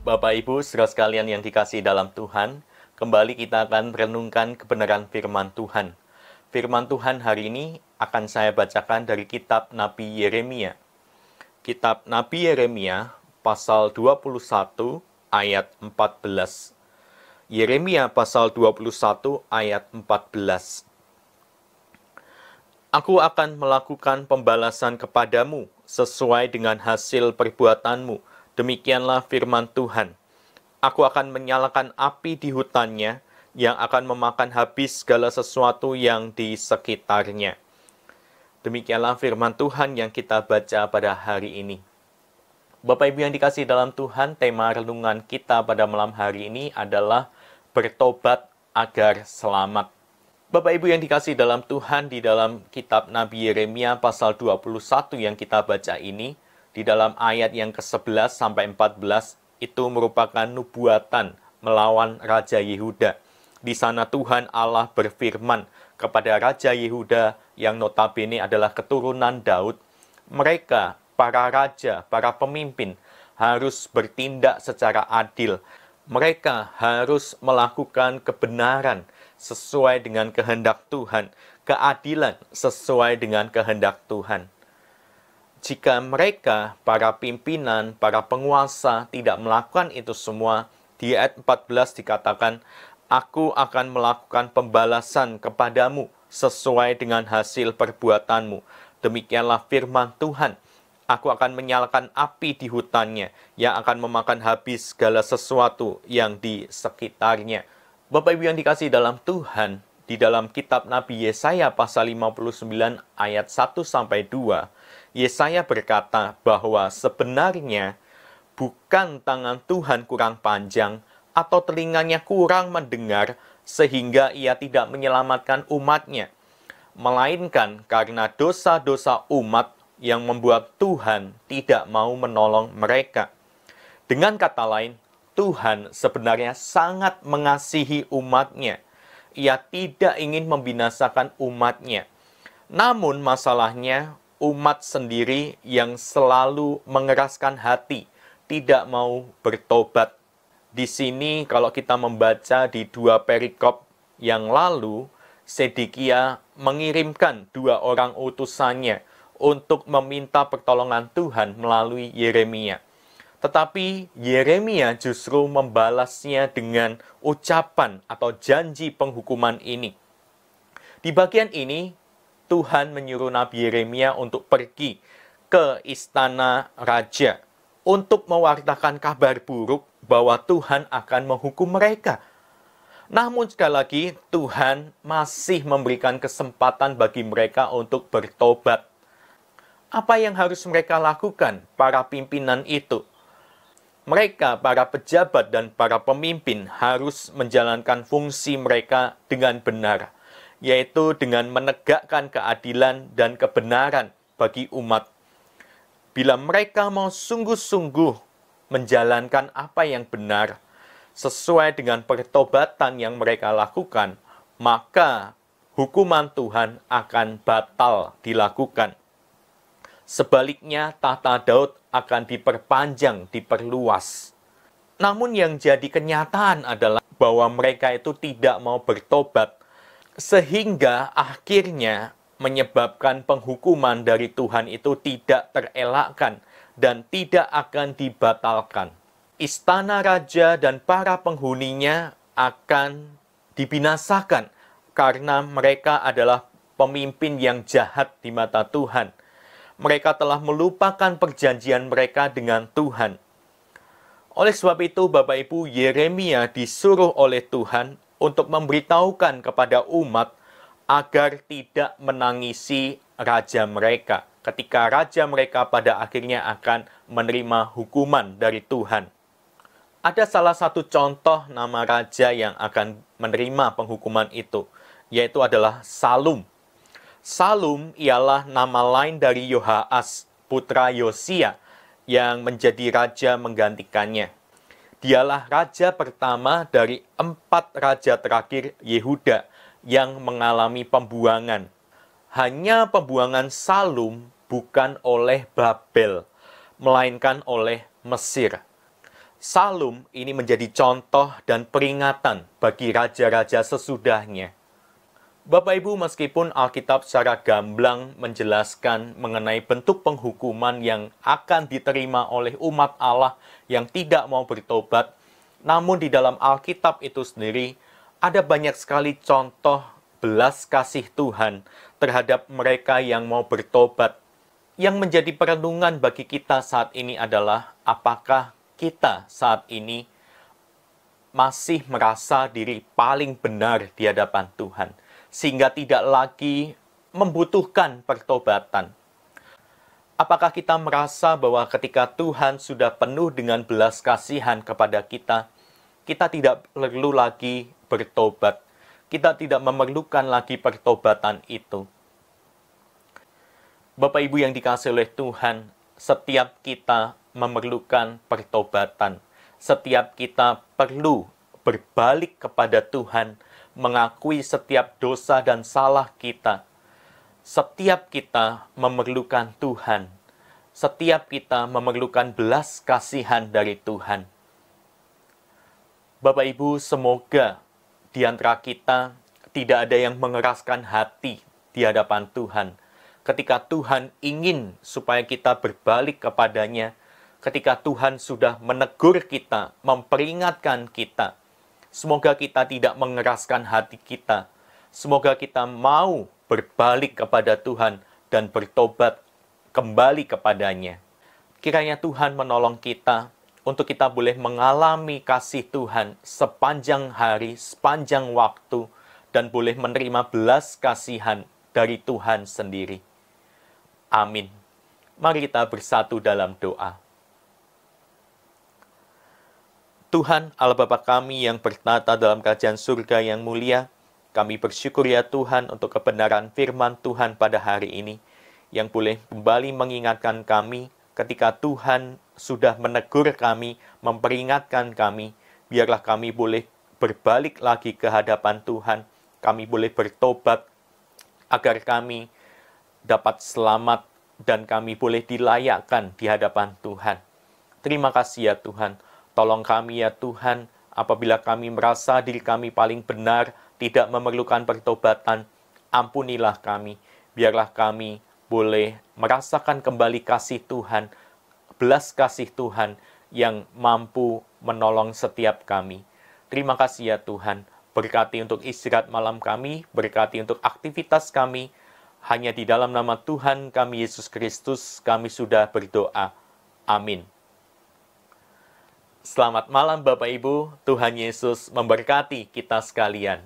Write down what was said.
Bapak Ibu, saudara sekalian yang dikasihi dalam Tuhan, kembali kita akan merenungkan kebenaran firman Tuhan. Firman Tuhan hari ini akan saya bacakan dari kitab Nabi Yeremia. Kitab Nabi Yeremia pasal 21 ayat 14. Yeremia pasal 21 ayat 14. Aku akan melakukan pembalasan kepadamu sesuai dengan hasil perbuatanmu. Demikianlah firman Tuhan. Aku akan menyalakan api di hutannya yang akan memakan habis segala sesuatu yang di sekitarnya. Demikianlah firman Tuhan yang kita baca pada hari ini. Bapak Ibu yang dikasihi dalam Tuhan, tema renungan kita pada malam hari ini adalah bertobat agar selamat. Bapak Ibu yang dikasihi dalam Tuhan, di dalam kitab Nabi Yeremia pasal 21 yang kita baca ini, di dalam ayat yang ke-11 sampai 14, itu merupakan nubuatan melawan Raja Yehuda. Di sana Tuhan Allah berfirman kepada Raja Yehuda yang notabene adalah keturunan Daud, mereka, para raja, para pemimpin, harus bertindak secara adil. Mereka harus melakukan kebenaran sesuai dengan kehendak Tuhan, keadilan sesuai dengan kehendak Tuhan. Jika mereka, para pimpinan, para penguasa tidak melakukan itu semua, di ayat 14 dikatakan, Aku akan melakukan pembalasan kepadamu sesuai dengan hasil perbuatanmu. Demikianlah firman Tuhan. Aku akan menyalakan api di hutannya yang akan memakan habis segala sesuatu yang di sekitarnya. Bapak Ibu yang dikasihi dalam Tuhan, di dalam kitab Nabi Yesaya pasal 59 ayat 1-2, Yesaya berkata bahwa sebenarnya bukan tangan Tuhan kurang panjang atau telinganya kurang mendengar sehingga ia tidak menyelamatkan umatnya, melainkan karena dosa-dosa umat yang membuat Tuhan tidak mau menolong mereka. Dengan kata lain, Tuhan sebenarnya sangat mengasihi umatnya. Ia tidak ingin membinasakan umatnya. Namun masalahnya, umat sendiri yang selalu mengeraskan hati, tidak mau bertobat. Di sini kalau kita membaca di 2 perikop yang lalu, Sedekia mengirimkan 2 orang utusannya untuk meminta pertolongan Tuhan melalui Yeremia. Tetapi Yeremia justru membalasnya dengan ucapan atau janji penghukuman ini. Di bagian ini, Tuhan menyuruh Nabi Yeremia untuk pergi ke istana raja untuk mewartakan kabar buruk bahwa Tuhan akan menghukum mereka. Namun sekali lagi, Tuhan masih memberikan kesempatan bagi mereka untuk bertobat. Apa yang harus mereka lakukan, para pimpinan itu? Mereka, para pejabat dan para pemimpin harus menjalankan fungsi mereka dengan benar, yaitu dengan menegakkan keadilan dan kebenaran bagi umat. Bila mereka mau sungguh-sungguh menjalankan apa yang benar, sesuai dengan pertobatan yang mereka lakukan, maka hukuman Tuhan akan batal dilakukan. Sebaliknya, tahta Daud akan diperpanjang, diperluas. Namun yang jadi kenyataan adalah bahwa mereka itu tidak mau bertobat, sehingga akhirnya menyebabkan penghukuman dari Tuhan itu tidak terelakkan dan tidak akan dibatalkan. Istana raja dan para penghuninya akan dibinasakan karena mereka adalah pemimpin yang jahat di mata Tuhan. Mereka telah melupakan perjanjian mereka dengan Tuhan. Oleh sebab itu, Bapak Ibu, Yeremia disuruh oleh Tuhan untuk memberitahukan kepada umat agar tidak menangisi raja mereka, ketika raja mereka pada akhirnya akan menerima hukuman dari Tuhan. Ada salah satu contoh nama raja yang akan menerima penghukuman itu, yaitu adalah Salum. Salum ialah nama lain dari Yoahas, putra Yosia, yang menjadi raja menggantikannya. Dialah raja pertama dari 4 raja terakhir Yehuda yang mengalami pembuangan. Hanya pembuangan Salum bukan oleh Babel, melainkan oleh Mesir. Salum ini menjadi contoh dan peringatan bagi raja-raja sesudahnya. Bapak Ibu, meskipun Alkitab secara gamblang menjelaskan mengenai bentuk penghukuman yang akan diterima oleh umat Allah yang tidak mau bertobat, namun di dalam Alkitab itu sendiri ada banyak sekali contoh belas kasih Tuhan terhadap mereka yang mau bertobat. Yang menjadi perenungan bagi kita saat ini adalah apakah kita saat ini masih merasa diri paling benar di hadapan Tuhan, sehingga tidak lagi membutuhkan pertobatan. Apakah kita merasa bahwa ketika Tuhan sudah penuh dengan belas kasihan kepada kita, kita tidak perlu lagi bertobat. Kita tidak memerlukan lagi pertobatan itu. Bapak Ibu yang dikasihi oleh Tuhan, setiap kita memerlukan pertobatan. Setiap kita perlu berbalik kepada Tuhan, mengakui setiap dosa dan salah kita. Setiap kita memerlukan Tuhan. Setiap kita memerlukan belas kasihan dari Tuhan. Bapak Ibu, semoga di antara kita tidak ada yang mengeraskan hati di hadapan Tuhan. Ketika Tuhan ingin supaya kita berbalik kepadanya, ketika Tuhan sudah menegur kita, memperingatkan kita, semoga kita tidak mengeraskan hati kita. Semoga kita mau berbalik kepada Tuhan dan bertobat kembali kepadanya. Kiranya Tuhan menolong kita untuk kita boleh mengalami kasih Tuhan sepanjang hari, sepanjang waktu, dan boleh menerima belas kasihan dari Tuhan sendiri. Amin. Mari kita bersatu dalam doa. Tuhan, Allah Bapa kami yang bertata dalam kerajaan surga yang mulia, kami bersyukur ya Tuhan untuk kebenaran firman Tuhan pada hari ini, yang boleh kembali mengingatkan kami ketika Tuhan sudah menegur kami, memperingatkan kami, biarlah kami boleh berbalik lagi ke hadapan Tuhan, kami boleh bertobat, agar kami dapat selamat dan kami boleh dilayakkan di hadapan Tuhan. Terima kasih ya Tuhan. Tolong kami ya Tuhan, apabila kami merasa diri kami paling benar, tidak memerlukan pertobatan, ampunilah kami. Biarlah kami boleh merasakan kembali kasih Tuhan, belas kasih Tuhan yang mampu menolong setiap kami. Terima kasih ya Tuhan. Berkati untuk istirahat malam kami, berkati untuk aktivitas kami. Hanya di dalam nama Tuhan kami Yesus Kristus kami sudah berdoa. Amin. Selamat malam Bapak Ibu, Tuhan Yesus memberkati kita sekalian.